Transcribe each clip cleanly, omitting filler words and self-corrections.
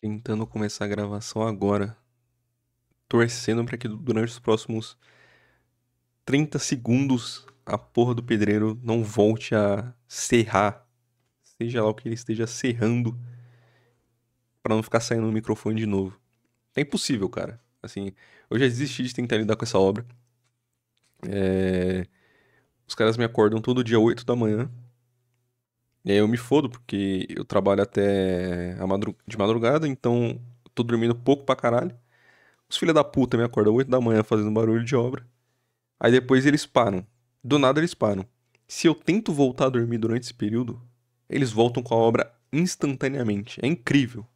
Tentando começar a gravação agora, torcendo pra que durante os próximos 30 segundos a porra do pedreiro não volte a serrar, seja lá o que ele esteja serrando, pra não ficar saindo no microfone de novo. É impossível, cara. Assim, eu já desisti de tentar lidar com essa obra. É, Os caras me acordam todo dia 8 da manhã, e aí eu me fodo porque eu trabalho até de madrugada, então eu tô dormindo pouco pra caralho. Os filha da puta me acordam 8 da manhã fazendo barulho de obra. Aí depois eles param. Do nada eles param. Se eu tento voltar a dormir durante esse período, eles voltam com a obra instantaneamente. É incrível.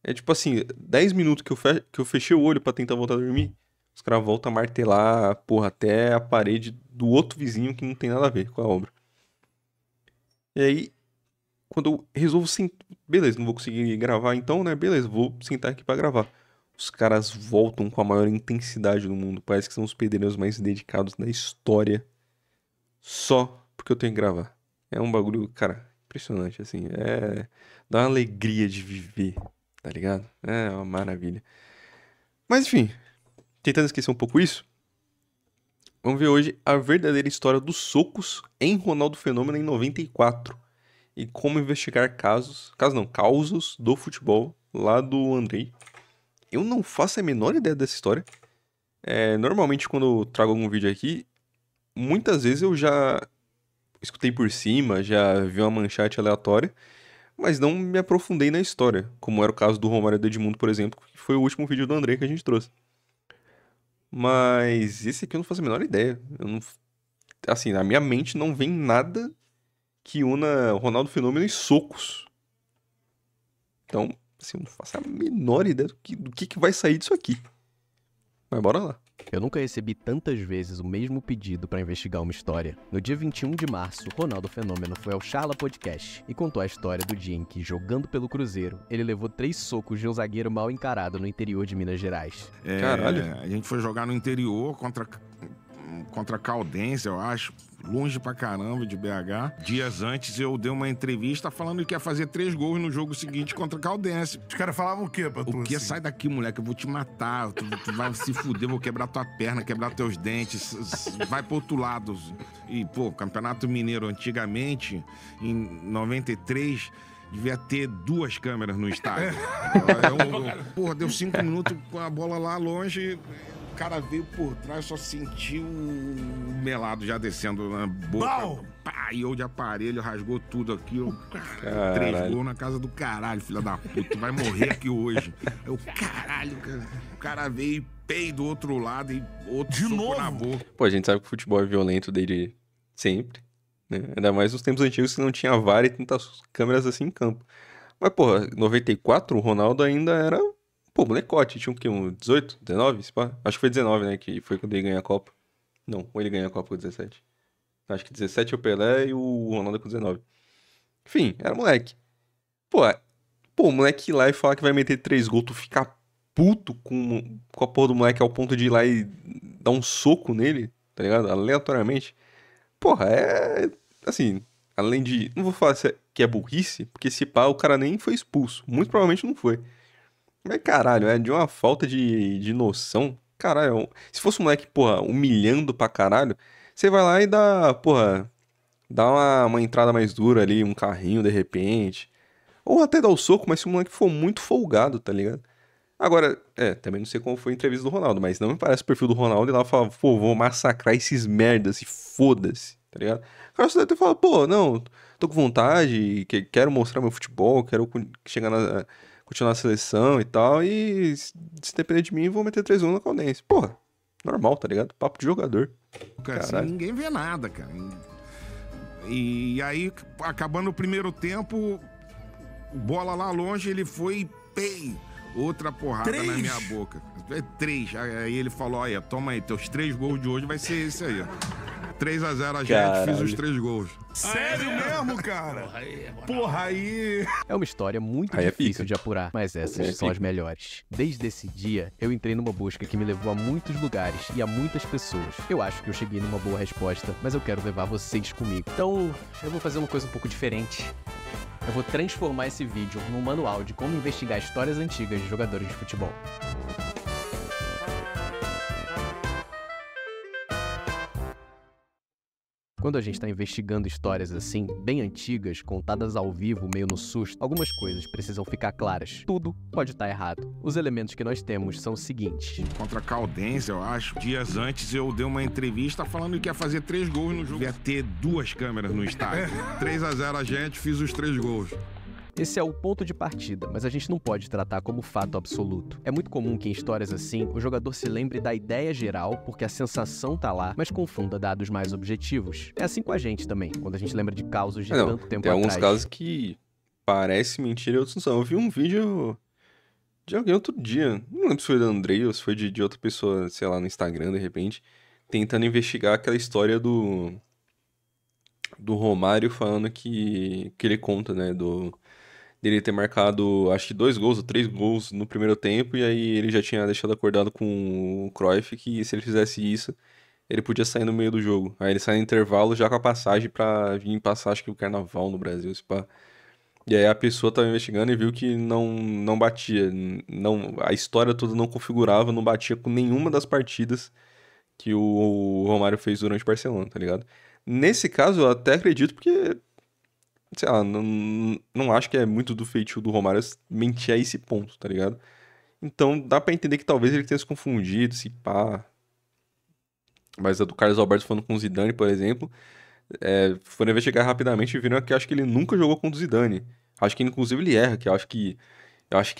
É tipo assim, 10 minutos que eu fechei o olho pra tentar voltar a dormir, os caras voltam a martelar, porra, até a parede do outro vizinho que não tem nada a ver com a obra. E aí, quando eu resolvo sentar. Beleza, não vou conseguir gravar então, né? Beleza, vou sentar aqui pra gravar. Os caras voltam com a maior intensidade do mundo. Parece que são os pedreiros mais dedicados da história. Só porque eu tenho que gravar. É um bagulho, cara, impressionante, assim. Dá uma alegria de viver, tá ligado? É uma maravilha. Mas enfim, tentando esquecer um pouco isso, vamos ver hoje a verdadeira história dos socos em Ronaldo Fenômeno em 94. E como investigar casos não, causos do futebol lá do Andrei. Eu não faço a menor ideia dessa história. Normalmente quando eu trago algum vídeo aqui, muitas vezes eu já escutei por cima, já vi uma manchete aleatória, mas não me aprofundei na história, como era o caso do Romário e do Edmundo, por exemplo, que foi o último vídeo do André que a gente trouxe. Mas esse aqui eu não faço a menor ideia. Eu não, assim, na minha mente não vem nada que una Ronaldo Fenômeno e socos. Então, assim, eu não faço a menor ideia do que vai sair disso aqui. Mas bora lá. Eu nunca recebi tantas vezes o mesmo pedido para investigar uma história. No dia 21 de março, Ronaldo Fenômeno foi ao Charla Podcast e contou a história do dia em que, jogando pelo Cruzeiro, ele levou 3 socos de um zagueiro mal encarado no interior de Minas Gerais. Caralho. A gente foi jogar no interior contra Caldense, eu acho, longe pra caramba de BH. Dias antes eu dei uma entrevista falando que ia fazer 3 gols no jogo seguinte contra Caldense. Os caras falavam o quê pra tu? O que? Assim? Sai daqui, moleque, eu vou te matar, tu vai se fuder, vou quebrar tua perna, quebrar teus dentes, vai pro outro lado. E, pô, Campeonato Mineiro antigamente, em 93... devia ter 2 câmeras no estádio. Porra, deu 5 minutos com a bola lá longe, o cara veio por trás, só sentiu o melado já descendo na boca. Bau! Pá, e eu de aparelho, rasgou tudo aqui. 3 Caralho. gols na casa do caralho, filha da puta, tu vai morrer aqui hoje. Eu, caralho, cara. O cara veio e pei do outro lado e outro De soco novo? na boca. Pô, a gente sabe que o futebol é violento desde sempre, né? Ainda mais nos tempos antigos que não tinha VAR e tantas câmeras assim em campo. Mas, porra, 94, o Ronaldo ainda era, pô, molecote. Tinha o quê? Um 18, 19? Se pá? Acho que foi 19, né? Que foi quando ele ganhou a Copa. Não, ou ele ganhou a Copa com 17. Acho que 17 é o Pelé e o Ronaldo com 19. Enfim, era moleque. Pô, o moleque ir lá e falar que vai meter 3 gols, tu ficar puto com a porra do moleque ao ponto de ir lá e dar um soco nele, tá ligado? Aleatoriamente. Porra, assim, além de. Não vou falar que é burrice, porque se pá, o cara nem foi expulso. Muito provavelmente não foi. Mas caralho, é de uma falta de noção. Caralho, se fosse um moleque, porra, humilhando pra caralho, você vai lá e dá, porra, dá uma entrada mais dura ali, um carrinho de repente. Ou até dá o soco, mas se o moleque for muito folgado, tá ligado? Agora, também não sei como foi a entrevista do Ronaldo, mas não me parece o perfil do Ronaldo e lá fala, pô, vou massacrar esses merdas e foda-se, tá ligado? O cara só deve ter falado, pô, não, tô com vontade, quero mostrar meu futebol, quero chegar continuar na seleção e tal, e se depender de mim, vou meter 3-1 na Caldense. Porra, normal, tá ligado? Papo de jogador. Cara, assim, Caralho. ninguém vê nada, cara. E aí, acabando o primeiro tempo, bola lá longe, ele foi e pei, outra porrada 3? na minha boca. 3. Aí ele falou, olha, toma aí, teus 3 gols de hoje vai ser esse aí, ó. 3-0 a gente, Caralho. fiz os 3 gols. Sério mesmo, cara? Porra, aí... É uma história muito Aí é difícil pica. de apurar, mas essas Aí é são as pica. melhores. Desde esse dia, eu entrei numa busca que me levou a muitos lugares e a muitas pessoas. Eu acho que eu cheguei numa boa resposta, mas eu quero levar vocês comigo. Então, eu vou fazer uma coisa um pouco diferente. Eu vou transformar esse vídeo num manual de como investigar histórias antigas de jogadores de futebol. Quando a gente está investigando histórias assim, bem antigas, contadas ao vivo, meio no susto, algumas coisas precisam ficar claras. Tudo pode estar errado. Os elementos que nós temos são os seguintes. Contra a Caldense, eu acho. Dias antes eu dei uma entrevista falando que ia fazer 3 gols no jogo. Ia ter 2 câmeras no estádio. 3-0 a gente, fiz os 3 gols. Esse é o ponto de partida, mas a gente não pode tratar como fato absoluto. É muito comum que em histórias assim, o jogador se lembre da ideia geral, porque a sensação tá lá, mas confunda dados mais objetivos. É assim com a gente também, quando a gente lembra de causos de tanto tempo tem atrás. alguns casos que parece mentira e outros não são. Eu vi um vídeo de alguém outro dia, não lembro se foi do Andrei ou se foi de outra pessoa, sei lá, no Instagram, de repente, tentando investigar aquela história do Romário falando que ele conta, né, dele ter marcado, acho que 2 gols ou 3 gols no primeiro tempo, e aí ele já tinha deixado acordado com o Cruyff que se ele fizesse isso, ele podia sair no meio do jogo. Aí ele sai no intervalo já com a passagem pra vir passar, acho que o Carnaval no Brasil, se pá. E aí a pessoa tava investigando e viu que não batia, a história toda não configurava, não batia com nenhuma das partidas que o Romário fez durante o Barcelona, tá ligado? Nesse caso eu até acredito porque, sei lá, não acho que é muito do feitio do Romário mentir a esse ponto, tá ligado? Então dá pra entender que talvez ele tenha se confundido, se pá. Mas a do Carlos Alberto falando com o Zidane, por exemplo, foram investigar rapidamente e viram que acho que ele nunca jogou contra o Zidane. Acho que inclusive ele erra, que eu acho que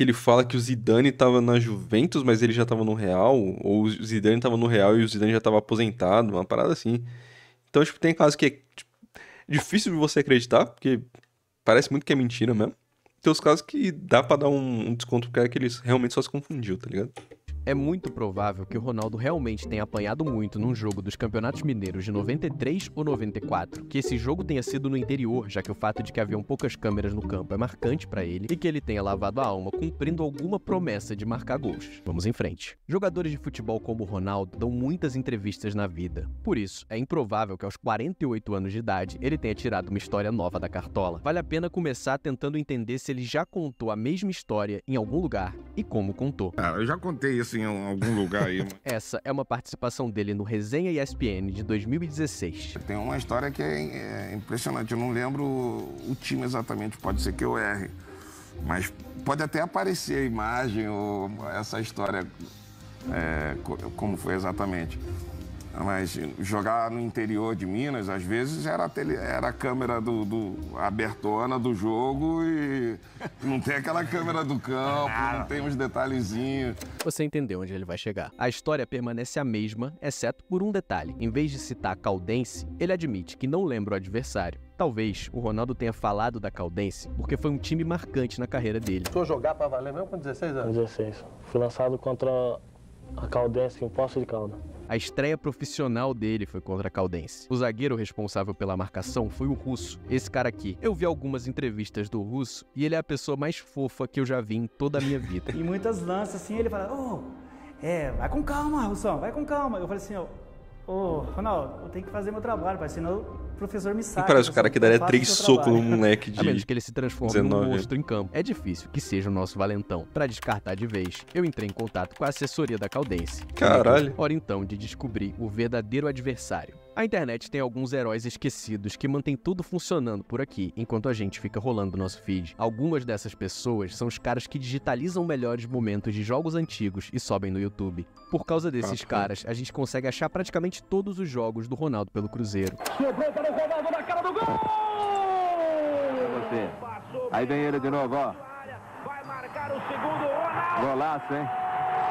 ele fala que o Zidane tava na Juventus, mas ele já tava no Real, ou o Zidane tava no Real e o Zidane já tava aposentado, uma parada assim. Então, tipo, tem casos que é difícil de você acreditar, porque parece muito que é mentira mesmo. Tem os casos que dá pra dar um desconto pro cara que ele realmente só se confundiu, tá ligado? É muito provável que o Ronaldo realmente tenha apanhado muito num jogo dos Campeonatos Mineiros de 93 ou 94, que esse jogo tenha sido no interior, já que o fato de que haviam poucas câmeras no campo é marcante pra ele, e que ele tenha lavado a alma cumprindo alguma promessa de marcar gols. Vamos em frente. Jogadores de futebol como o Ronaldo dão muitas entrevistas na vida. Por isso, é improvável que aos 48 anos de idade ele tenha tirado uma história nova da cartola. Vale a pena começar tentando entender se ele já contou a mesma história em algum lugar e como contou. Eu já contei isso em algum lugar aí. Essa é uma participação dele no Resenha ESPN de 2016. Tem uma história que é impressionante. Eu não lembro o time exatamente, pode ser que eu erre. Mas pode até aparecer a imagem ou essa história, como foi exatamente. Mas jogar no interior de Minas, às vezes era a câmera abertona do jogo e não tem aquela câmera do campo, não tem uns detalhezinhos. Você entendeu onde ele vai chegar. A história permanece a mesma, exceto por um detalhe. Em vez de citar a Caldense, ele admite que não lembra o adversário. Talvez o Ronaldo tenha falado da Caldense porque foi um time marcante na carreira dele. Começou a jogar pra valer mesmo com 16 anos? Com 16. Fui lançado contra a Caldense em Poços de Caldas. A estreia profissional dele foi contra a Caldense. O zagueiro responsável pela marcação foi o Russo, esse cara aqui. Eu vi algumas entrevistas do Russo e ele é a pessoa mais fofa que eu já vi em toda a minha vida. Em muitas lances, assim, ele fala, vai com calma, Russão, vai com calma. Eu falei assim, Ronaldo, eu tenho que fazer meu trabalho, pai, senão o professor me saca. Parece o cara que daria 3 socos no moleque de A menos que ele se transforme 19 num monstro em campo. É difícil que seja o nosso valentão. Pra descartar de vez, eu entrei em contato com a assessoria da Caldense. Caralho. Hora então de descobrir o verdadeiro adversário. A internet tem alguns heróis esquecidos que mantêm tudo funcionando por aqui, enquanto a gente fica rolando o nosso feed. Algumas dessas pessoas são os caras que digitalizam melhores momentos de jogos antigos e sobem no YouTube. Por causa desses caras, a gente consegue achar praticamente todos os jogos do Ronaldo pelo Cruzeiro. Sobrou para o Ronaldo na cara do gol! Você. Aí vem ele de novo, ó. Vai marcar o segundo, Ronaldo! Golaço, hein?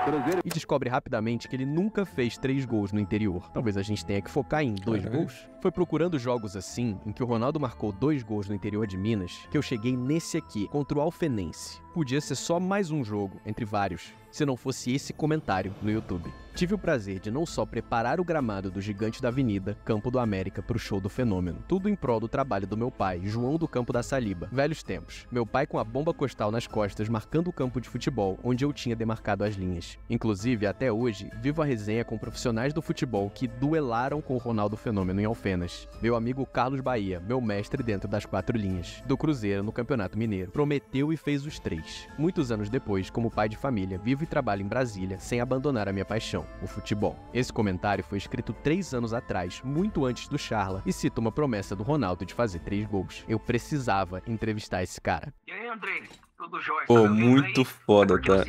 Cruzeiro. E descobre rapidamente que ele nunca fez 3 gols no interior. Talvez a gente tenha que focar em 2 gols. Foi procurando jogos assim, em que o Ronaldo marcou 2 gols no interior de Minas, que eu cheguei nesse aqui, contra o Alfenense. Podia ser só mais um jogo, entre vários, se não fosse esse comentário no YouTube. Tive o prazer de não só preparar o gramado do Gigante da Avenida, Campo do América, pro show do Fenômeno. Tudo em prol do trabalho do meu pai, João do Campo da Saliba. Velhos tempos. Meu pai com a bomba costal nas costas, marcando o campo de futebol, onde eu tinha demarcado as linhas. Inclusive, até hoje, vivo a resenha com profissionais do futebol que duelaram com o Ronaldo Fenômeno em Alfenas. Meu amigo Carlos Bahia, meu mestre dentro das 4 linhas. Do Cruzeiro no Campeonato Mineiro. Prometeu e fez os 3. Muitos anos depois, como pai de família, vivo e trabalho em Brasília, sem abandonar a minha paixão, o futebol. Esse comentário foi escrito 3 anos atrás, muito antes do Charla, e cita uma promessa do Ronaldo de fazer 3 gols. Eu precisava entrevistar esse cara. E aí, Andrei? Tudo jóia? Pô, muito foda, tá?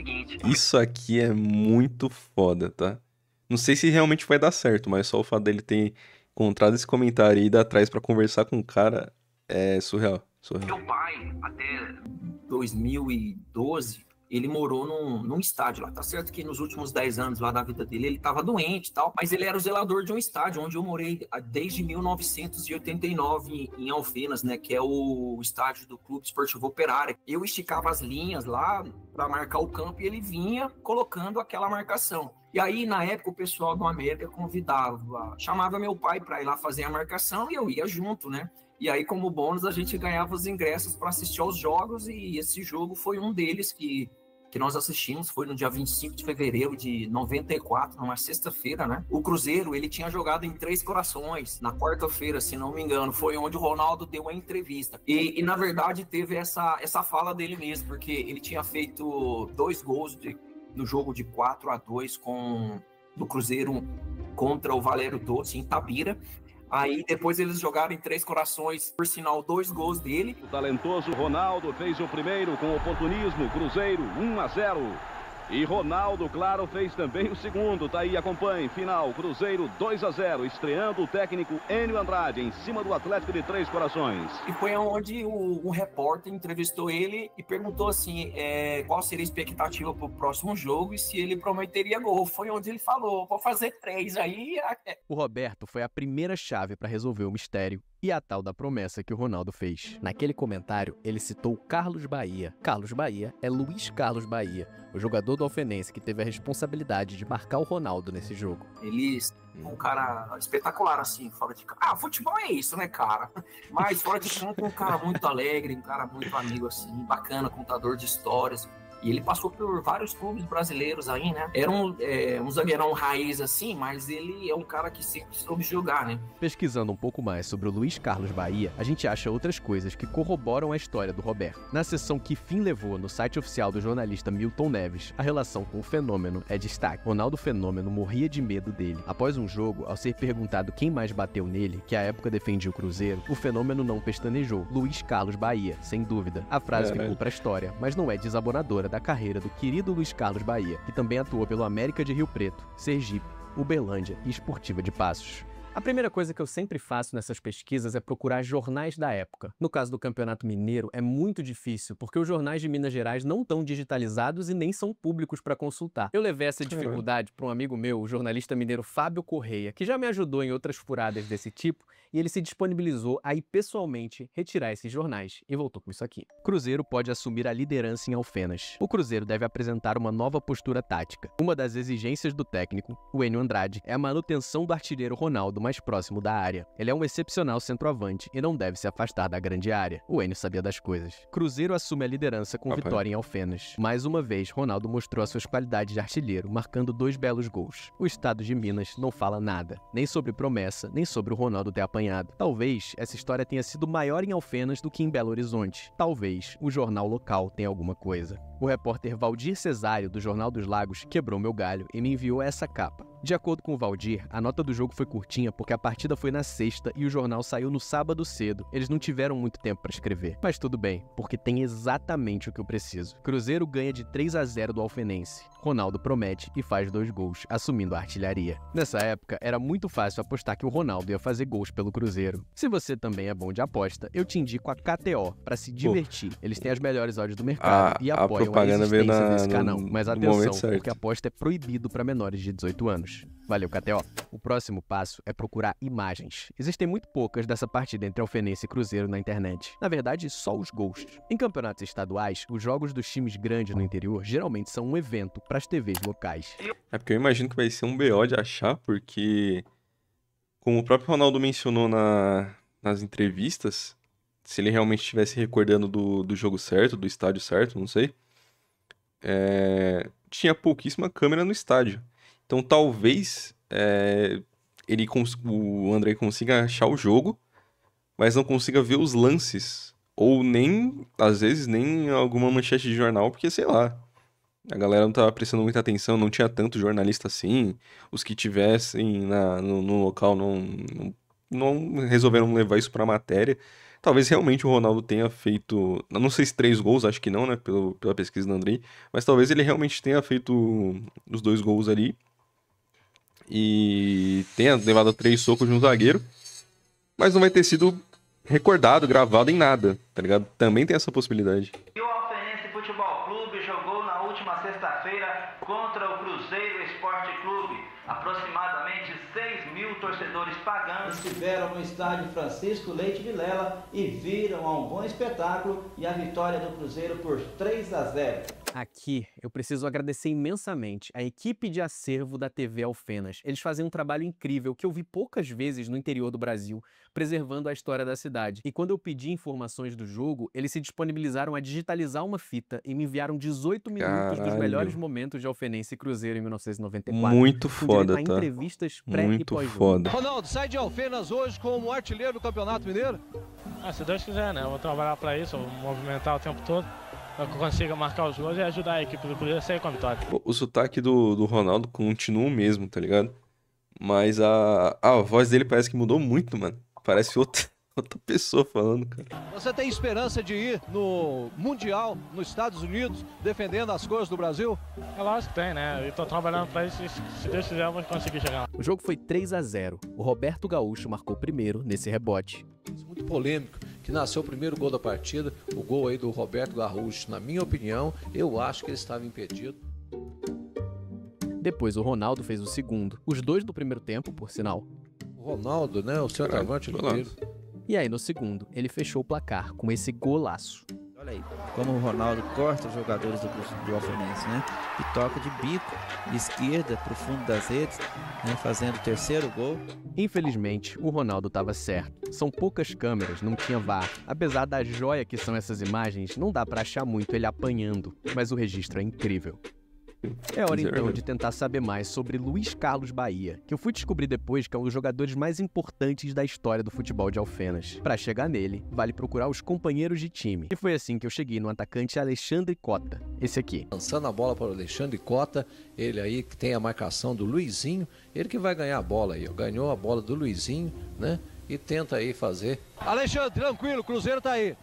Isso aqui é muito foda, tá? Não sei se realmente vai dar certo, mas só o fato dele ter encontrado esse comentário e ido atrás pra conversar com o cara é surreal. Meu pai, até 2012, ele morou num estádio lá. Tá certo que nos últimos 10 anos lá da vida dele, ele tava doente e tal, mas ele era o zelador de um estádio, onde eu morei desde 1989 em Alfenas, né, que é o estádio do Clube Esportivo Operário. Eu esticava as linhas lá para marcar o campo e ele vinha colocando aquela marcação. E aí, na época, o pessoal do América chamava meu pai para ir lá fazer a marcação e eu ia junto, né? E aí, como bônus, a gente ganhava os ingressos para assistir aos jogos e esse jogo foi um deles que nós assistimos, foi no dia 25 de fevereiro de 94, numa sexta-feira, né? O Cruzeiro, ele tinha jogado em Três Corações, na quarta-feira, se não me engano, foi onde o Ronaldo deu a entrevista. E na verdade, teve essa fala dele mesmo, porque ele tinha feito 2 gols no jogo de 4-2 do Cruzeiro contra o Valério Doce, em Itabira. Aí depois eles jogaram em Três Corações, por sinal, 2 gols dele. O talentoso Ronaldo fez o primeiro com oportunismo, Cruzeiro 1-0. E Ronaldo, claro, fez também o segundo. Tá aí, acompanhe. Final, Cruzeiro 2-0, estreando o técnico Enio Andrade em cima do Atlético de Três Corações. E foi onde um repórter entrevistou ele e perguntou assim, qual seria a expectativa pro próximo jogo e se ele prometeria gol. Foi onde ele falou, vou fazer 3 aí. O Roberto foi a primeira chave para resolver o mistério e a tal da promessa que o Ronaldo fez. Naquele comentário, ele citou Carlos Bahia. Carlos Bahia é Luiz Carlos Bahia, o jogador do Alfenense que teve a responsabilidade de marcar o Ronaldo nesse jogo. Ele é um cara espetacular, assim, fora de campo. Futebol é isso, né, cara? Mas fora de campo é um cara muito alegre, um cara muito amigo, assim, bacana, contador de histórias. E ele passou por vários clubes brasileiros aí, né? Era um zagueirão raiz, assim, mas ele é um cara que sempre soube jogar, né? Pesquisando um pouco mais sobre o Luiz Carlos Bahia, a gente acha outras coisas que corroboram a história do Roberto. Na seção Que Fim Levou, no site oficial do jornalista Milton Neves, a relação com o Fenômeno é destaque. Ronaldo Fenômeno morria de medo dele. Após um jogo, ao ser perguntado quem mais bateu nele, que à época defendia o Cruzeiro, o Fenômeno não pestanejou. Luiz Carlos Bahia, sem dúvida. A frase ficou pra história, mas não é desabonadora da carreira do querido Luiz Carlos Bahia, que também atuou pelo América de Rio Preto, Sergipe, Uberlândia e Esportiva de Passos. A primeira coisa que eu sempre faço nessas pesquisas é procurar jornais da época. No caso do Campeonato Mineiro, é muito difícil, porque os jornais de Minas Gerais não estão digitalizados e nem são públicos para consultar. Eu levei essa dificuldade para um amigo meu, o jornalista mineiro Fábio Correia, que já me ajudou em outras furadas desse tipo, e ele se disponibilizou a ir pessoalmente retirar esses jornais, e voltou com isso aqui. Cruzeiro pode assumir a liderança em Alfenas. O Cruzeiro deve apresentar uma nova postura tática. Uma das exigências do técnico, o Enio Andrade, é a manutenção do artilheiro Ronaldo mais próximo da área. Ele é um excepcional centroavante e não deve se afastar da grande área. O Enio sabia das coisas. Cruzeiro assume a liderança com vitória em Alfenas. Mais uma vez, Ronaldo mostrou as suas qualidades de artilheiro, marcando 2 belos gols. O estado de Minas não fala nada, nem sobre promessa, nem sobre o Ronaldo ter apanhado. Talvez essa história tenha sido maior em Alfenas do que em Belo Horizonte. Talvez o jornal local tenha alguma coisa. O repórter Valdir Cesário, do Jornal dos Lagos, quebrou meu galho e me enviou essa capa. De acordo com o Valdir, a nota do jogo foi curtinha porque a partida foi na sexta e o jornal saiu no sábado cedo. Eles não tiveram muito tempo para escrever. Mas tudo bem, porque tem exatamente o que eu preciso. Cruzeiro ganha de 3-0 do Alfenense. Ronaldo promete e faz 2 gols, assumindo a artilharia. Nessa época, era muito fácil apostar que o Ronaldo ia fazer gols pelo Cruzeiro. Se você também é bom de aposta, eu te indico a KTO para se divertir. Eles têm as melhores odds do mercado e apoiam a existência desse canal. Mas atenção, porque a aposta é proibido para menores de 18 anos. Valeu, KTO. O próximo passo é procurar imagens. Existem muito poucas dessa partida entre Alfenense e Cruzeiro na internet. Na verdade, só os gols. Em campeonatos estaduais, os jogos dos times grandes no interior geralmente são um evento para as TVs locais. É porque eu imagino que vai ser um BO de achar, porque, como o próprio Ronaldo mencionou nas entrevistas, se ele realmente estivesse recordando do jogo certo, do estádio certo, não sei, tinha pouquíssima câmera no estádio. Então talvez o Andrei consiga achar o jogo, mas não consiga ver os lances. Ou nem, às vezes, nem alguma manchete de jornal, porque, sei lá, a galera não tava prestando muita atenção, não tinha tanto jornalista assim. Os que tivessem no local não resolveram levar isso pra matéria. Talvez realmente o Ronaldo tenha feito, não sei se 3 gols, acho que não, né, pela pesquisa do Andrei, mas talvez ele realmente tenha feito os 2 gols ali e tenha levado 3 socos de um zagueiro, mas não vai ter sido recordado, gravado em nada, tá ligado? Também tem essa possibilidade. E o Alfenense Futebol Clube jogou na última sexta-feira contra o Cruzeiro Esporte Clube. Aproximadamente 6.000 torcedores pagando estiveram no estádio Francisco Leite Vilela e viram a um bom espetáculo e a vitória do Cruzeiro por 3-0. Aqui, eu preciso agradecer imensamente a equipe de acervo da TV Alfenas. Eles fazem um trabalho incrível que eu vi poucas vezes no interior do Brasil, preservando a história da cidade. E quando eu pedi informações do jogo, eles se disponibilizaram a digitalizar uma fita e me enviaram 18 minutos dos melhores momentos de Alfenense e Cruzeiro em 1994. Muito foda, tá? Entrevistas pré e pós-jogo. Foda. Ronaldo, sai de Alfenas hoje como artilheiro do Campeonato Mineiro? Se Deus quiser, né? Eu vou trabalhar para isso, vou movimentar o tempo todo, para que eu consiga marcar os gols e ajudar a equipe do Cruzeiro a sair com a vitória. O sotaque do Ronaldo continua o mesmo, tá ligado? Mas a voz dele parece que mudou muito, mano. Parece outra pessoa falando, cara. Você tem esperança de ir no Mundial, nos Estados Unidos, defendendo as cores do Brasil? É lógico que tem, né? Eu tô trabalhando pra isso e se Deus quiser eu vou conseguir chegar lá. O jogo foi 3-0. O Roberto Gaúcho marcou primeiro nesse rebote. Muito polêmico, que nasceu o primeiro gol da partida, o gol aí do Roberto Gaúcho. Na minha opinião, eu acho que ele estava impedido. Depois o Ronaldo fez o segundo. Os 2 do primeiro tempo, por sinal. O Ronaldo, né? O centroavante inteiro. E aí, no segundo, ele fechou o placar com esse golaço. Olha aí, como o Ronaldo corta os jogadores do Alfenense, né? E toca de bico, de esquerda, pro fundo das redes, né? Fazendo o terceiro gol. Infelizmente, o Ronaldo estava certo. São poucas câmeras, não tinha VAR. Apesar da joia que são essas imagens, não dá pra achar muito ele apanhando. Mas o registro é incrível. É hora então de tentar saber mais sobre Luiz Carlos Bahia, que eu fui descobrir depois que é um dos jogadores mais importantes da história do futebol de Alfenas. Para chegar nele, vale procurar os companheiros de time. E foi assim que eu cheguei no atacante Alexandre Cota, esse aqui. Lançando a bola para o Alexandre Cota, ele aí que tem a marcação do Luizinho, ele que vai ganhar a bola aí, ó. Ganhou a bola do Luizinho, né? E tenta aí fazer. Alexandre, tranquilo, o Cruzeiro tá aí.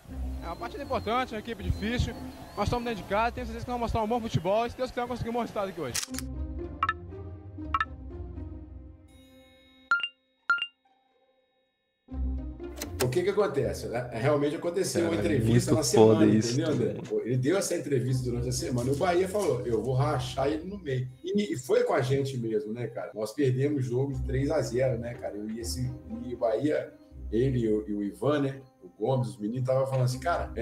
É uma partida importante, uma equipe difícil. Nós estamos dentro de casa, tenho certeza que vamos mostrar um bom futebol e se Deus quiser conseguir um bom resultado aqui hoje. O que acontece? Realmente aconteceu uma entrevista na semana, entendeu, André? Ele deu essa entrevista durante a semana e o Bahia falou, eu vou rachar ele no meio. E foi com a gente mesmo, né, cara? Nós perdemos o jogo de 3-0, né, cara? E o Bahia, ele e o Ivan, né? O Gomes, os meninos estavam falando assim, cara,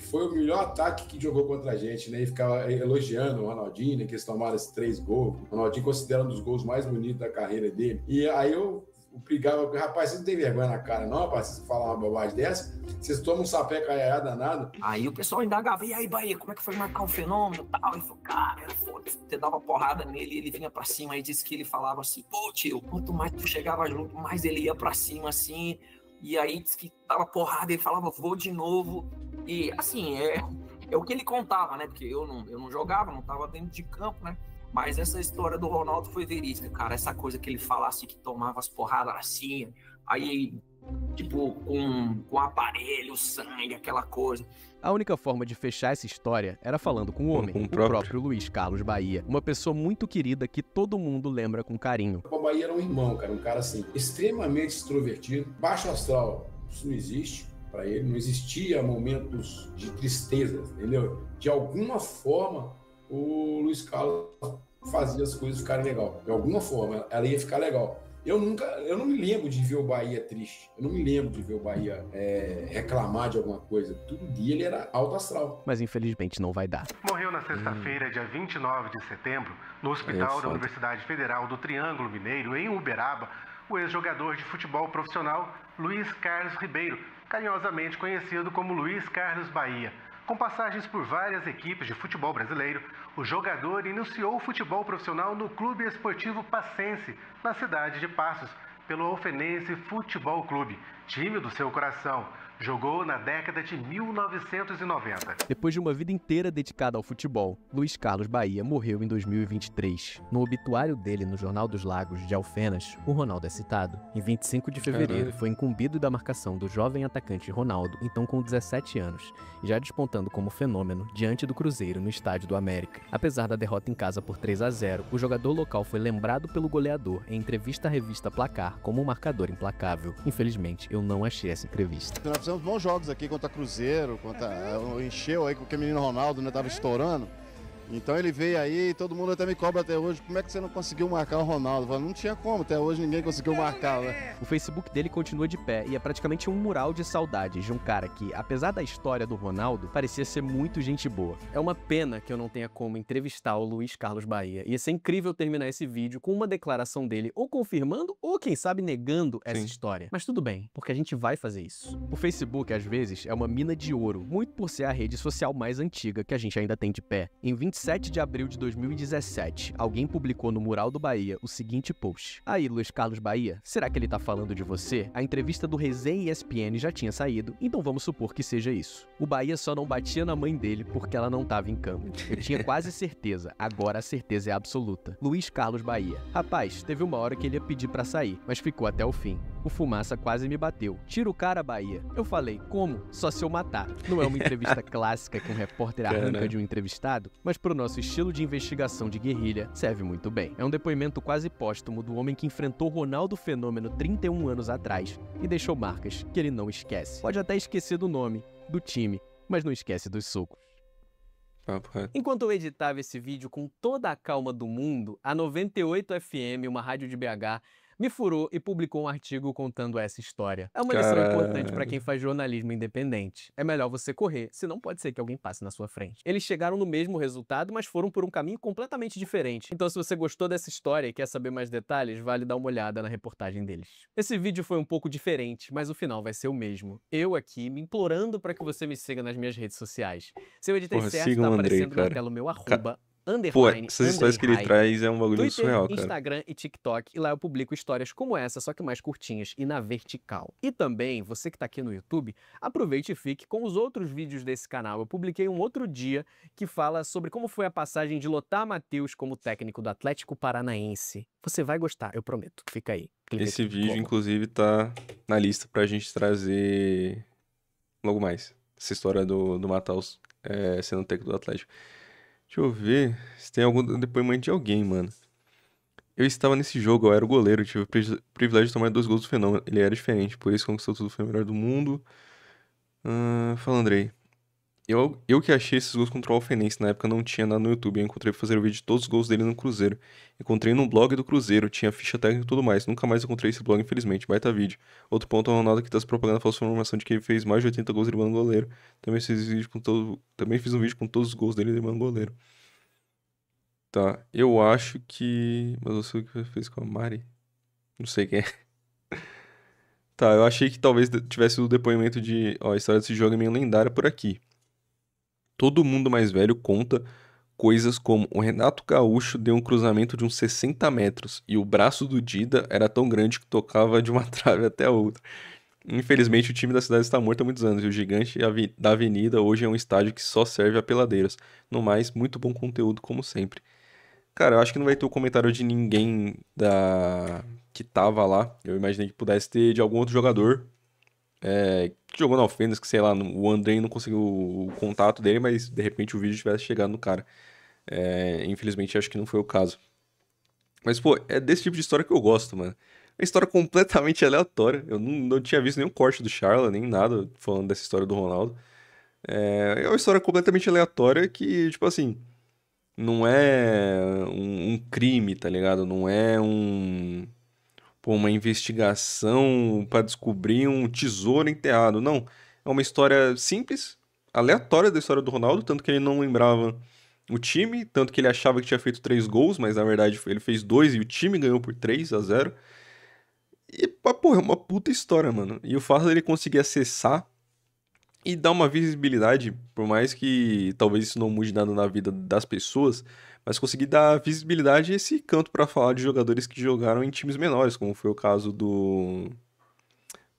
foi o melhor ataque que jogou contra a gente, né? E ficava elogiando o Ronaldinho, né? Que eles tomaram esses 3 gols. O Ronaldinho considera um dos gols mais bonitos da carreira dele. E aí eu brigava, rapaz, você não tem vergonha na cara, não, rapaz? Você falar uma bobagem dessa, vocês tomam um sapé caiaiá danado. Aí o pessoal indagava, e aí, Bahia, como é que foi marcar o fenômeno e tal? Ele falou, cara, era foda. Você dava porrada nele e ele vinha pra cima. Aí disse que ele falava assim, pô, tio, quanto mais tu chegava junto, mais ele ia pra cima, assim. E aí disse que dava porrada, ele falava, vou de novo. E assim, é o que ele contava, né? Porque eu não jogava, não tava dentro de campo, né? Mas essa história do Ronaldo foi verídica, cara. Essa coisa que ele falasse que tomava as porradas assim, aí, tipo, com aparelho, sangue, aquela coisa. A única forma de fechar essa história era falando com o homem, o próprio Luiz Carlos Bahia. Uma pessoa muito querida que todo mundo lembra com carinho. O Bahia era um irmão, cara. Um cara, assim, extremamente extrovertido. Baixo astral, isso não existe para ele. Não existia momentos de tristeza, entendeu? De alguma forma, o Luiz Carlos fazia as coisas ficarem legal. De alguma forma, ela ia ficar legal. Eu não me lembro de ver o Bahia triste. Eu não me lembro de ver o Bahia reclamar de alguma coisa. Todo dia ele era alto astral. Mas infelizmente não vai dar. Morreu na sexta-feira, dia 29 de setembro, no hospital da Universidade Federal do Triângulo Mineiro, em Uberaba, o ex-jogador de futebol profissional Luiz Carlos Ribeiro, carinhosamente conhecido como Luiz Carlos Bahia. Com passagens por várias equipes de futebol brasileiro, o jogador iniciou o futebol profissional no Clube Esportivo Passense, na cidade de Passos, pelo Alfenense Futebol Clube, time do seu coração. Jogou na década de 1990. Depois de uma vida inteira dedicada ao futebol, Luiz Carlos Bahia morreu em 2023. No obituário dele no Jornal dos Lagos de Alfenas, o Ronaldo é citado. Em 25 de fevereiro, foi incumbido da marcação do jovem atacante Ronaldo, então com 17 anos, e já despontando como fenômeno diante do Cruzeiro no Estádio do América. Apesar da derrota em casa por 3-0, o jogador local foi lembrado pelo goleador em entrevista à revista Placar como um marcador implacável. Infelizmente, eu não achei essa entrevista. Nós fizemos bons jogos aqui contra Cruzeiro, encheu aí com o menino Ronaldo, né, tava estourando. Então ele veio aí e todo mundo até me cobra até hoje, como é que você não conseguiu marcar o Ronaldo? Eu falo, não tinha como, até hoje ninguém conseguiu marcar, né? O Facebook dele continua de pé e é praticamente um mural de saudades de um cara que, apesar da história do Ronaldo, parecia ser muito gente boa. É uma pena que eu não tenha como entrevistar o Luiz Carlos Bahia. Ia ser incrível terminar esse vídeo com uma declaração dele ou confirmando ou, quem sabe, negando essa história. Mas tudo bem, porque a gente vai fazer isso. O Facebook, às vezes, é uma mina de ouro, muito por ser a rede social mais antiga que a gente ainda tem de pé. Em 27 de abril de 2017, alguém publicou no mural do Bahia o seguinte post. Aí, Luiz Carlos Bahia, será que ele tá falando de você? A entrevista do Resenha ESPN já tinha saído, então vamos supor que seja isso. O Bahia só não batia na mãe dele porque ela não tava em campo. Eu tinha quase certeza, agora a certeza é absoluta. Luiz Carlos Bahia. Rapaz, teve uma hora que ele ia pedir pra sair, mas ficou até o fim. O Fumaça quase me bateu. Tira o cara, Bahia. Eu falei, como? Só se eu matar. Não é uma entrevista clássica que um repórter arranca de um entrevistado, mas pro nosso estilo de investigação de guerrilha, serve muito bem. É um depoimento quase póstumo do homem que enfrentou Ronaldo Fenômeno 31 anos atrás e deixou marcas que ele não esquece. Pode até esquecer do nome, do time, mas não esquece dos socos. Enquanto eu editava esse vídeo com toda a calma do mundo, a 98 FM, uma rádio de BH, me furou e publicou um artigo contando essa história. É uma lição importante para quem faz jornalismo independente. É melhor você correr, senão pode ser que alguém passe na sua frente. Eles chegaram no mesmo resultado, mas foram por um caminho completamente diferente. Então, se você gostou dessa história e quer saber mais detalhes, vale dar uma olhada na reportagem deles. Esse vídeo foi um pouco diferente, mas o final vai ser o mesmo. Eu aqui me implorando para que você me siga nas minhas redes sociais. Seu editor certo tá aparecendo na tela o meu arroba. Pô, essas histórias que ele traz é um bagulho Twitter, surreal, cara. Instagram e TikTok, e lá eu publico histórias como essa, só que mais curtinhas e na vertical. E também, você que tá aqui no YouTube, aproveite e fique com os outros vídeos desse canal. Eu publiquei um outro dia que fala sobre como foi a passagem de Lothar Matheus como técnico do Atlético Paranaense. Você vai gostar, eu prometo. Fica aí. Esse vídeo, inclusive, tá na lista pra gente trazer logo mais. Essa história do Matheus sendo técnico do Atlético. Deixa eu ver se tem algum depoimento de alguém, mano. Eu estava nesse jogo, eu era o goleiro, tive o privilégio de tomar 2 gols do Fenômeno. Ele era diferente, por isso conquistou tudo, foi o melhor do mundo. Fala, Andrei. Eu que achei esses gols contra o Alfenense, na época não tinha nada no YouTube. Eu encontrei pra fazer o vídeo de todos os gols dele no Cruzeiro. Encontrei no blog do Cruzeiro, tinha ficha técnica e tudo mais. Nunca mais encontrei esse blog, infelizmente. Baita vídeo. Outro ponto é o Ronaldo que tá se propagando a falsa informação de que ele fez mais de 80 gols driblando goleiro. Também fiz um vídeo com todos os gols dele driblando goleiro. Tá, eu acho que... Mas eu sei o que fez com a Mari. Não sei quem é. Tá, eu achei que talvez tivesse o depoimento de... Ó, a história desse jogo é meio lendária por aqui. Todo mundo mais velho conta coisas como o Renato Gaúcho deu um cruzamento de uns 60 metros e o braço do Dida era tão grande que tocava de uma trave até a outra. Infelizmente o time da cidade está morto há muitos anos e o gigante da avenida hoje é um estádio que só serve a peladeiros. No mais, muito bom conteúdo como sempre. Cara, eu acho que não vai ter o comentário de ninguém que tava lá. Eu imaginei que pudesse ter de algum outro jogador que jogou na Alfenas, que sei lá, o Andrei não conseguiu o contato dele, mas de repente o vídeo tivesse chegado no cara. Infelizmente acho que não foi o caso. Mas pô, é desse tipo de história que eu gosto, mano. É uma história completamente aleatória. Eu não tinha visto nenhum corte do Charla, nem nada falando dessa história do Ronaldo. É uma história completamente aleatória que, tipo assim, não é um crime, tá ligado? Não é uma investigação pra descobrir um tesouro enterrado. Não, é uma história simples, aleatória da história do Ronaldo, tanto que ele não lembrava o time, tanto que ele achava que tinha feito 3 gols, mas na verdade ele fez 2 e o time ganhou por 3-0. E, pô, é uma puta história, mano. E o fato dele conseguir acessar e dar uma visibilidade, por mais que talvez isso não mude nada na vida das pessoas, mas conseguir dar visibilidade a esse canto pra falar de jogadores que jogaram em times menores, como foi o caso do...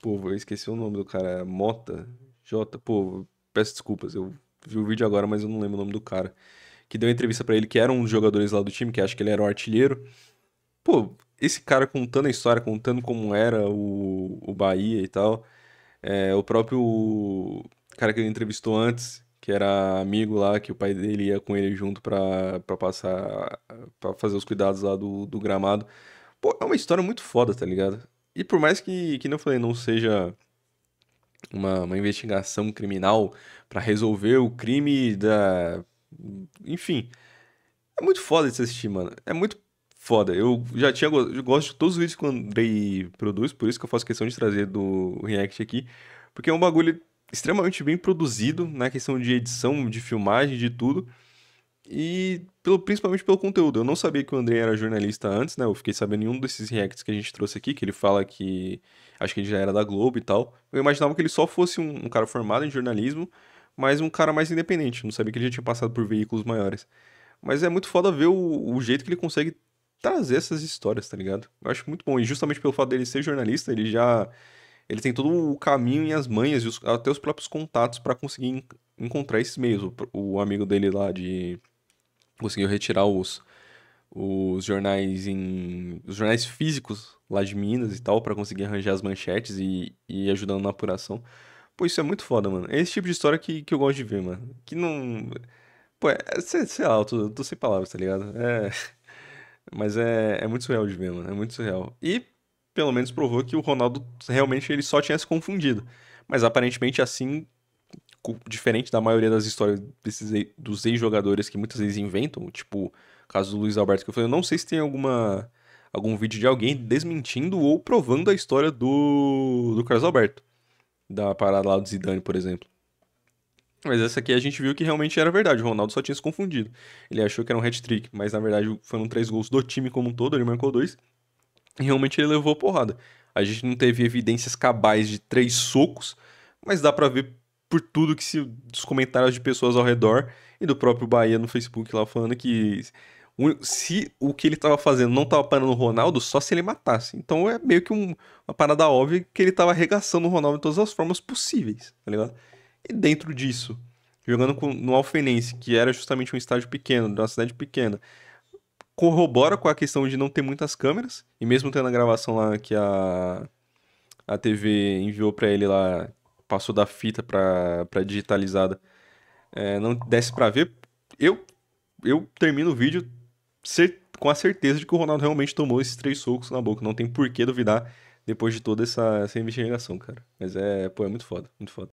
Pô, eu esqueci o nome do cara, Mota, Jota, pô, peço desculpas, eu vi o vídeo agora, mas eu não lembro o nome do cara. Que deu uma entrevista pra ele, que era um dos jogadores lá do time, que acho que ele era o artilheiro. Pô, esse cara contando a história, contando como era o Bahia e tal. O próprio cara que ele entrevistou antes, que era amigo lá, que o pai dele ia com ele junto pra passar, pra fazer os cuidados lá do gramado. Pô, é uma história muito foda, tá ligado? E por mais que não falei, não seja uma investigação criminal pra resolver o crime da... Enfim, é muito foda de se assistir, mano. É muito foda. Eu gosto de todos os vídeos que o Andrei produz, por isso que eu faço questão de trazer do React aqui, porque é um bagulho extremamente bem produzido na questão de edição, de filmagem, de tudo, e principalmente pelo conteúdo. Eu não sabia que o Andrei era jornalista antes, né? Eu fiquei sabendo em um desses reacts que a gente trouxe aqui, que ele fala que acho que ele já era da Globo e tal. Eu imaginava que ele só fosse um cara formado em jornalismo, mas um cara mais independente. Não sabia que ele já tinha passado por veículos maiores. Mas é muito foda ver o jeito que ele consegue trazer essas histórias, tá ligado? Eu acho muito bom. E justamente pelo fato dele ser jornalista, ele tem todo o caminho e as manhas, e até os próprios contatos pra conseguir encontrar esses meios. O amigo dele lá conseguiu retirar os jornais os jornais físicos lá de Minas e tal, pra conseguir arranjar as manchetes e ir ajudando na apuração. Pô, isso é muito foda, mano. É esse tipo de história que eu gosto de ver, mano. Que não... Pô, sei lá, eu tô sem palavras, tá ligado? Mas é muito surreal de ver, mano. É muito surreal. E, pelo menos, provou que o Ronaldo realmente ele só tinha se confundido. Mas, aparentemente, assim, diferente da maioria das histórias dos ex-jogadores que muitas vezes inventam, tipo, o caso do Luiz Alberto, que eu falei, eu não sei se tem algum vídeo de alguém desmentindo ou provando a história do Carlos Alberto. Da parada lá do Zidane, por exemplo. Mas essa aqui a gente viu que realmente era verdade, o Ronaldo só tinha se confundido. Ele achou que era um hat-trick, mas na verdade foram 3 gols do time como um todo, ele marcou 2. E realmente ele levou porrada. A gente não teve evidências cabais de 3 socos, mas dá pra ver por tudo dos comentários de pessoas ao redor e do próprio Bahia no Facebook lá falando que se o que ele tava fazendo não tava parando o Ronaldo, só se ele matasse. Então é meio que uma parada óbvia que ele tava arregaçando o Ronaldo de todas as formas possíveis, tá ligado? E dentro disso, jogando no Alfenense, que era justamente um estádio pequeno, de uma cidade pequena, corrobora com a questão de não ter muitas câmeras, e mesmo tendo a gravação lá que a TV enviou pra ele lá, passou da fita pra digitalizada, não desse pra ver, eu termino o vídeo com a certeza de que o Ronaldo realmente tomou esses 3 socos na boca, não tem por que duvidar depois de toda essa investigação, cara. Mas é muito foda, muito foda.